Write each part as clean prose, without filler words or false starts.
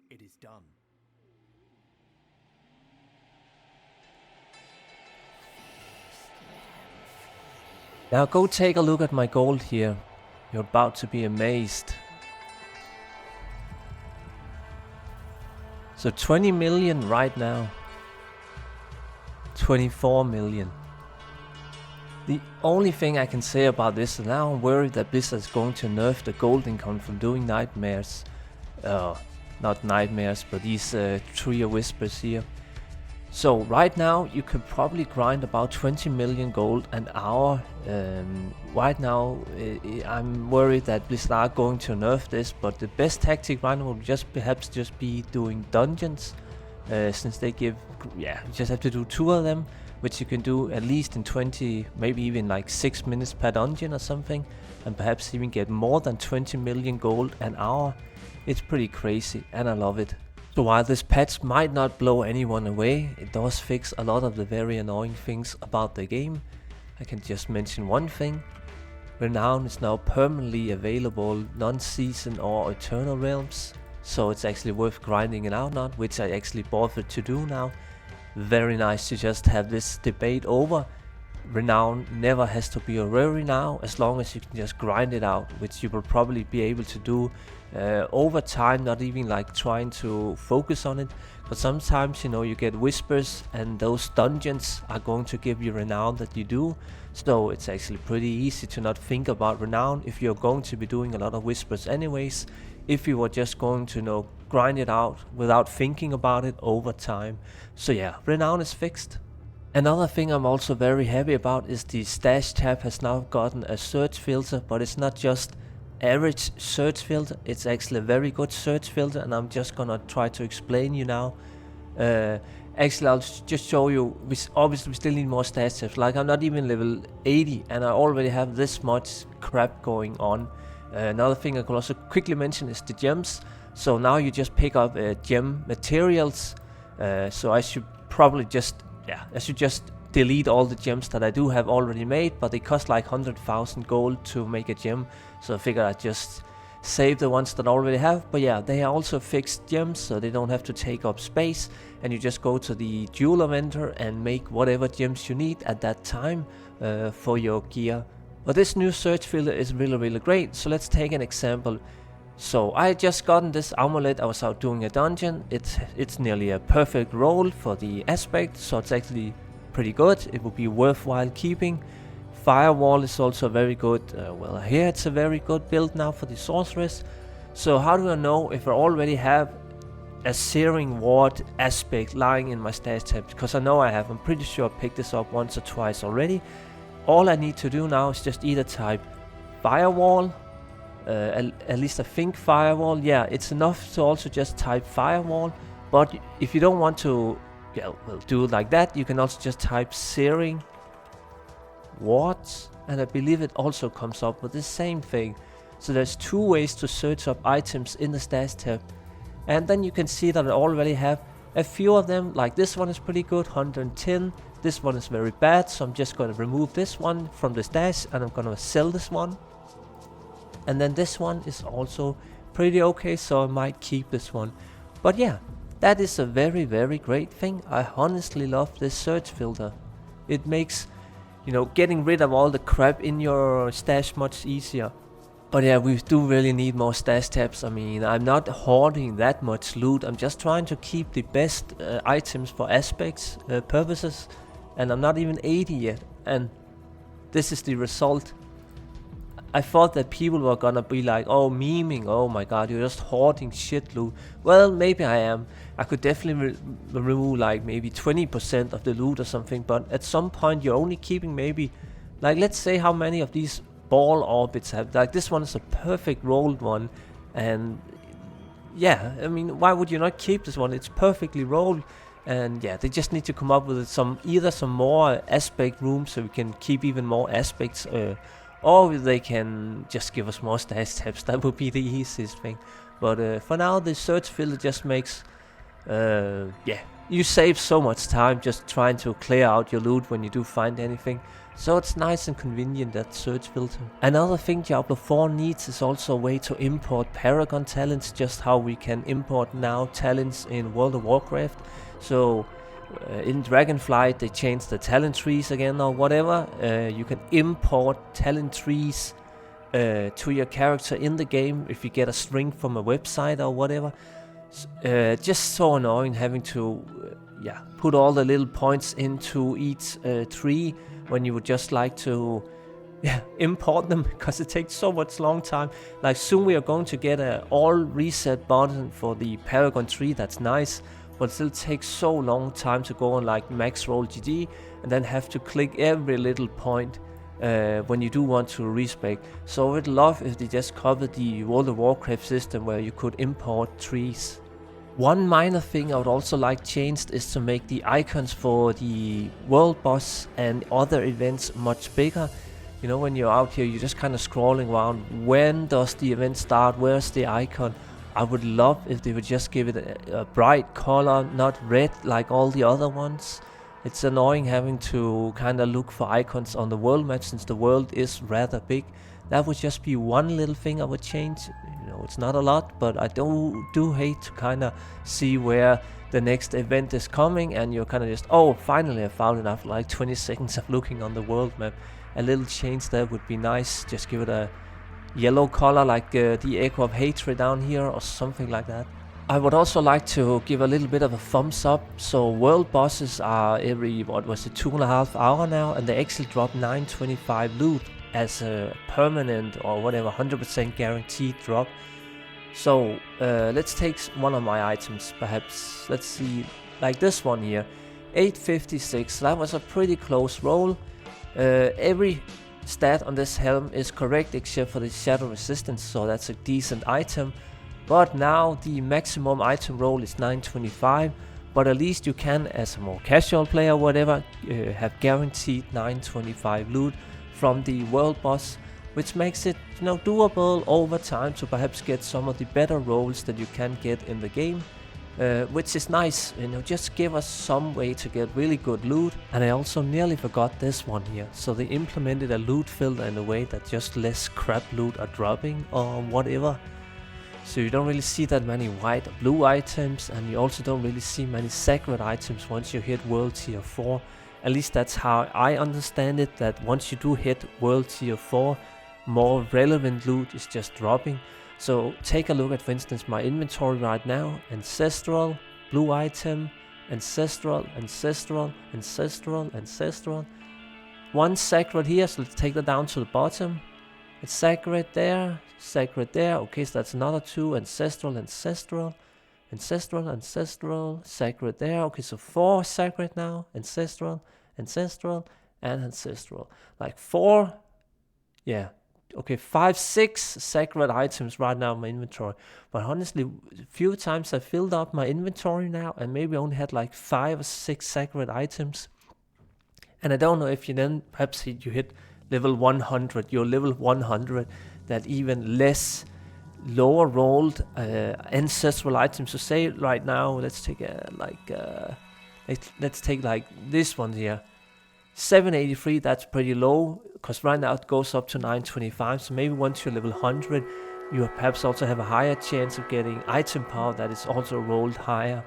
It is done. Now go take a look at my gold here. You're about to be amazed. So 20 million right now. 24 million. The only thing I can say about this, and now I'm worried that Blizzard is going to nerf the gold income from doing nightmares. Not nightmares, but these trio whispers here. So right now you can probably grind about 20 million gold an hour. Right now I'm worried that Blizzard are going to nerf this, but the best tactic right now would perhaps just be doing dungeons, since they give, you just have to do 2 of them, which you can do at least in 20, maybe even like 6 minutes per dungeon or something, and perhaps even get more than 20 million gold an hour. It's pretty crazy and I love it. So while this patch might not blow anyone away, it does fix a lot of the very annoying things about the game. I can just mention one thing. Renown is now permanently available non-season or eternal realms, so it's actually worth grinding it out now, which I actually bothered to do now. Very nice to just have this debate over. Renown never has to be a rarity now, as long as you can just grind it out, which you will probably be able to do over time, not even like trying to focus on it. But sometimes, you know, you get whispers and those dungeons are going to give you renown that you do. So it's actually pretty easy to not think about renown if you're going to be doing a lot of whispers anyways, if you were just going to, you know, grind it out without thinking about it over time. So yeah, renown is fixed. Another thing I'm also very happy about is the stash tab has now gotten a search filter, but it's not just average search filter, it's actually a very good search filter, and I'm just gonna try to explain you now. Actually, I'll just show you. Obviously we still need more stash tabs, like I'm not even level 80 and I already have this much crap going on. Another thing I could also quickly mention is the gems. So now you just pick up gem materials, so I should probably just delete all the gems that I do have already made, but they cost like 100,000 gold to make a gem, so I figured I'd just save the ones that I already have. But yeah, they are also fixed gems, so they don't have to take up space, and you just go to the jeweler vendor and make whatever gems you need at that time for your gear. But this new search filter is really great, so let's take an example. So I had just gotten this amulet. I was out doing a dungeon. It's nearly a perfect roll for the aspect, so it's actually pretty good. It would be worthwhile keeping. Firewall is also very good. Well, here it's a very good build now for the sorceress. So how do I know if I already have a searing ward aspect lying in my stash tab? Because I know I have. I'm pretty sure I picked this up once or twice already. All I need to do now is just either type firewall, at least I think firewall. Yeah, it's enough to also just type firewall. But if you don't want to do it like that, you can also just type searing wards, and I believe it also comes up with the same thing. So there's 2 ways to search up items in the stash tab, and then you can see that I already have a few of them. Like this one is pretty good, 110. This one is very bad, so I'm just going to remove this one from the stash and I'm going to sell this one. And then this one is also pretty okay, so I might keep this one. But yeah, that is a very great thing. I honestly love this search filter. It makes, you know, getting rid of all the crap in your stash much easier. But yeah, we do really need more stash tabs. I mean, I'm not hoarding that much loot. I'm just trying to keep the best items for aspects purposes. And I'm not even 80 yet. And this is the result. I thought that people were gonna be like, oh, memeing, oh my god, you're just hoarding shit loot. Well, maybe I am. I could definitely remove like maybe 20% of the loot or something, but at some point you're only keeping maybe, like, let's say how many of these ball orbits have, like this one is a perfect rolled one, and yeah, I mean, why would you not keep this one? It's perfectly rolled. And yeah, they just need to come up with either some more aspect rooms so we can keep even more aspects, or they can just give us more stash tabs. That would be the easiest thing. But for now, the search filter just makes, you save so much time just trying to clear out your loot when you do find anything. So it's nice and convenient, that search filter. Another thing Diablo 4 needs is also a way to import Paragon talents, just how we can import now talents in World of Warcraft. So in Dragonflight they changed the talent trees again or whatever. You can import talent trees to your character in the game if you get a string from a website or whatever. Just so annoying having to put all the little points into each tree when you would just like to import them, because it takes so much long time. Like soon we are going to get a all reset button for the Paragon tree. That's nice, but it still takes so long time to go on like max roll GG and then have to click every little point when you do want to respec. So I would love if they just covered the World of Warcraft system where you could import trees. One minor thing I would also like changed is to make the icons for the world boss and other events much bigger. You know, when you're out here, you're just kind of scrolling around. When does the event start? Where's the icon? I would love if they would just give it a bright color, not red like all the other ones. It's annoying having to kind of look for icons on the world map since the world is rather big. That would just be one little thing I would change. You know, it's not a lot, but I do hate to kind of see where the next event is coming and you're kind of just, oh, finally I found it after like 20 seconds of looking on the world map. A little change there would be nice. Just give it a yellow color like the Echo of Hatred down here or something like that. I would also like to give a little bit of a thumbs up. So world bosses are every, 2.5 hours now, and they actually drop 925 loot as a permanent or whatever 100% guaranteed drop. So let's take one of my items, perhaps. Let's see, like this one here, 856. That was a pretty close roll. Every stat on this helm is correct except for the shadow resistance, so that's a decent item. But now the maximum item roll is 925, but at least you can, as a more casual player or whatever, have guaranteed 925 loot from the world boss, which makes it, you know, doable over time to perhaps get some of the better rolls that you can get in the game. Which is nice, you know, just give us some way to get really good loot. And I also nearly forgot this one here. So they implemented a loot filter in a way that just less crap loot are dropping or whatever. So you don't really see that many white or blue items, and you also don't really see many sacred items once you hit World Tier 4. At least that's how I understand it, that once you do hit World Tier 4, more relevant loot is just dropping. So take a look at, for instance, my inventory right now. Ancestral, blue item, Ancestral, Ancestral, Ancestral, Ancestral. One sacred here, so let's take that down to the bottom. It's sacred there, sacred there. Okay, so that's another two. Ancestral, Ancestral, Ancestral, Ancestral, sacred there. Okay, so 4 sacred now. Ancestral, Ancestral, and Ancestral. Like 4, yeah. Okay, 5, 6 sacred items right now in my inventory. But honestly, a few times I filled up my inventory now and maybe only had like 5 or 6 sacred items. And I don't know if you then perhaps you hit level 100, you're level 100, that even less lower rolled ancestral items. So say right now, let's take let's take like this one here. 783, that's pretty low, because right now it goes up to 925, so maybe once you're level 100, you perhaps also have a higher chance of getting item power that is also rolled higher.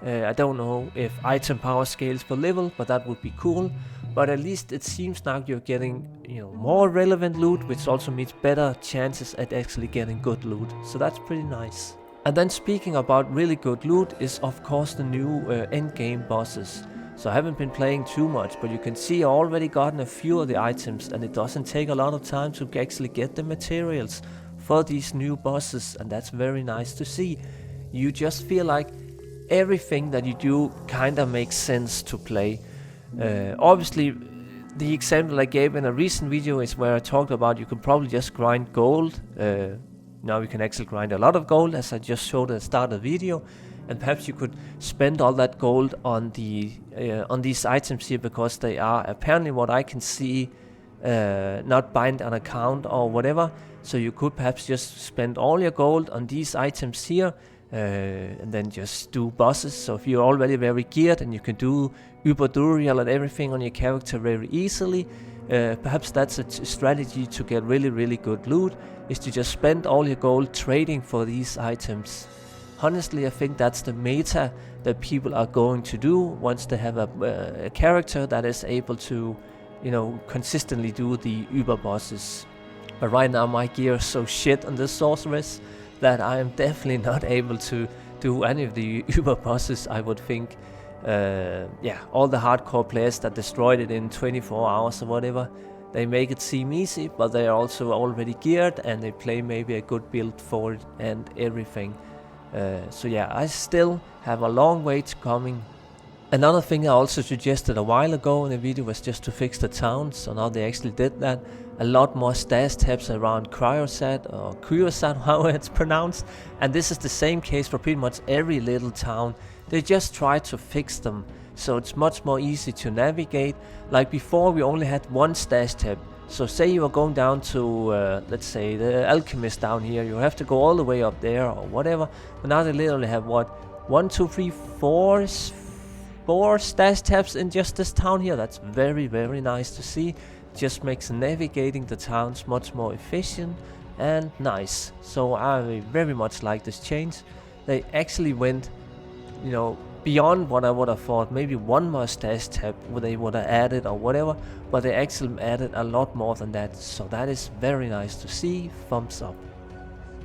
I don't know if item power scales per level, but that would be cool. But at least it seems now you're getting, you know, more relevant loot, which also means better chances at actually getting good loot. So that's pretty nice. And then speaking about really good loot is of course the new endgame bosses. So I haven't been playing too much, but you can see I already gotten a few of the items, and it doesn't take a lot of time to actually get the materials for these new bosses, and that's very nice to see. You just feel like everything that you do kind of makes sense to play. Obviously, the example I gave in a recent video is where I talked about you can probably just grind gold. Now you can actually grind a lot of gold, as I just showed at the start of the video. And perhaps you could spend all that gold on these items here, because they are apparently, what I can see, not bind an account or whatever. So you could perhaps just spend all your gold on these items here, and then just do bosses. So if you're already very geared and you can do Uberdurial and everything on your character very easily, Perhaps that's a strategy to get really good loot, is to just spend all your gold trading for these items. Honestly, I think that's the meta that people are going to do once they have a character that is able to, consistently do the Uber bosses. But right now my gear is so shit on this sorceress that I am definitely not able to do any of the Uber bosses, I would think. All the hardcore players that destroyed it in 24 hours or whatever, they make it seem easy, but they are also already geared and they play maybe a good build for it and everything. I still have a long way to coming. Another thing I also suggested a while ago in the video was just to fix the towns, so now they actually did that. A lot more stash tabs around Cryosat or Cryosat, how it's pronounced, and this is the same case for pretty much every little town. They just try to fix them, so it's much more easy to navigate. Like before, we only had one stash tab. So say you are going down to, let's say, the Alchemist down here, you have to go all the way up there or whatever. But now they literally have, 4 stash tabs in just this town here. That's very nice to see. Just makes navigating the towns much more efficient and nice. So I very much like this change. They actually went, beyond what I would have thought. Maybe one more stash tab they would have added or whatever, but they actually added a lot more than that, so that is very nice to see. Thumbs up.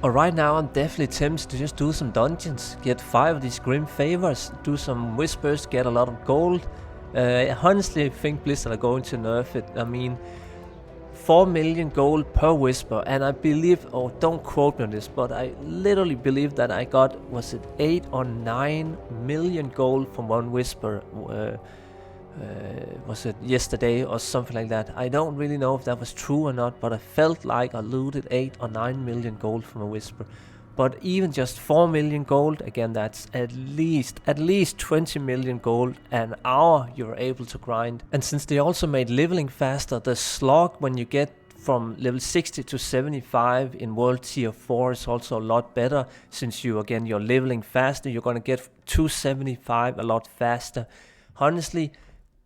Right now I'm definitely tempted to just do some dungeons, get 5 of these grim favors, do some whispers, get a lot of gold. I honestly think Blizzard are going to nerf it. I mean, 4 million gold per whisper, and I believe, don't quote me on this, but I literally believe that I got, was it 8 or 9 million gold from one whisper, was it yesterday or something like that. I don't really know if that was true or not, but I felt like I looted 8 or 9 million gold from a whisper. But even just 4 million gold, again, that's at least 20 million gold an hour you're able to grind. And since they also made leveling faster, the slog when you get from level 60 to 75 in World Tier 4 is also a lot better, since you're leveling faster, you're gonna get to 75 a lot faster. Honestly,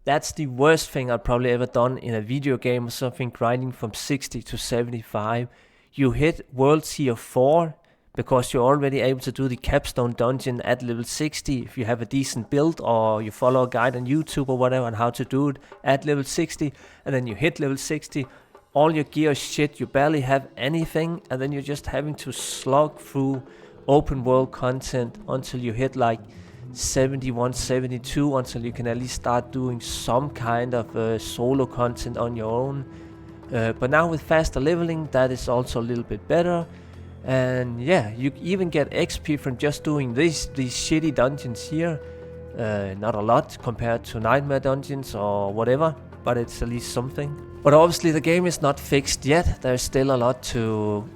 that's the worst thing I've probably ever done in a video game or something, grinding from 60 to 75. You hit World Tier 4, because you're already able to do the capstone dungeon at level 60 if you have a decent build or you follow a guide on YouTube or whatever on how to do it at level 60, and then you hit level 60, all your gear is shit, you barely have anything, and then you're just having to slog through open world content until you hit like 71, 72, until you can at least start doing some kind of solo content on your own. But now with faster leveling, that is also a little bit better. And yeah, you even get XP from just doing these shitty dungeons here. Not a lot compared to nightmare dungeons or whatever, but it's at least something. But obviously the game is not fixed yet. There's still a lot to,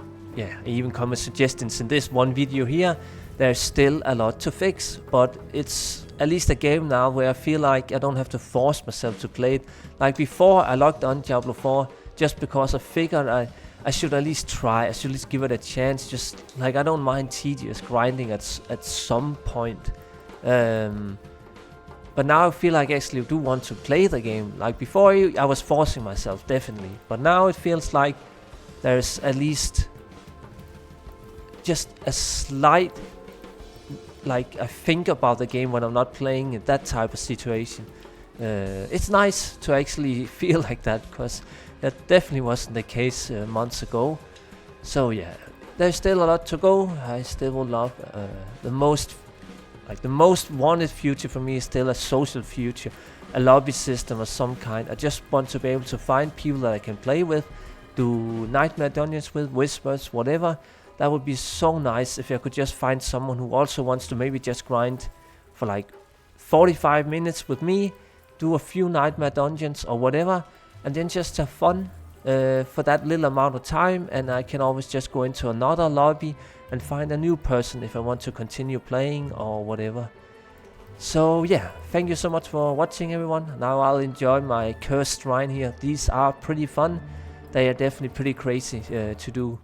even come with suggestions in this one video here. There's still a lot to fix, but it's at least a game now where I feel like I don't have to force myself to play it. Like before, I logged on Diablo 4 just because I figured I should at least try, I should at least give it a chance. Just like, I don't mind tedious grinding at some point. But now I feel like I actually do want to play the game. Like before, I was forcing myself, definitely. But now it feels like there's at least just a slight, like, I think about the game when I'm not playing in that type of situation. It's nice to actually feel like that, because that definitely wasn't the case months ago. So yeah, there's still a lot to go. I still would love the most wanted future for me is still a social future, a lobby system of some kind. I just want to be able to find people that I can play with, do nightmare dungeons with, whispers, whatever. That would be so nice if I could just find someone who also wants to maybe just grind for like 45 minutes with me, do a few nightmare dungeons or whatever, and then just have fun for that little amount of time, and I can always just go into another lobby and find a new person if I want to continue playing or whatever. So yeah, thank you so much for watching, everyone. Now I'll enjoy my cursed shrine here. These are pretty fun. They are definitely pretty crazy to do.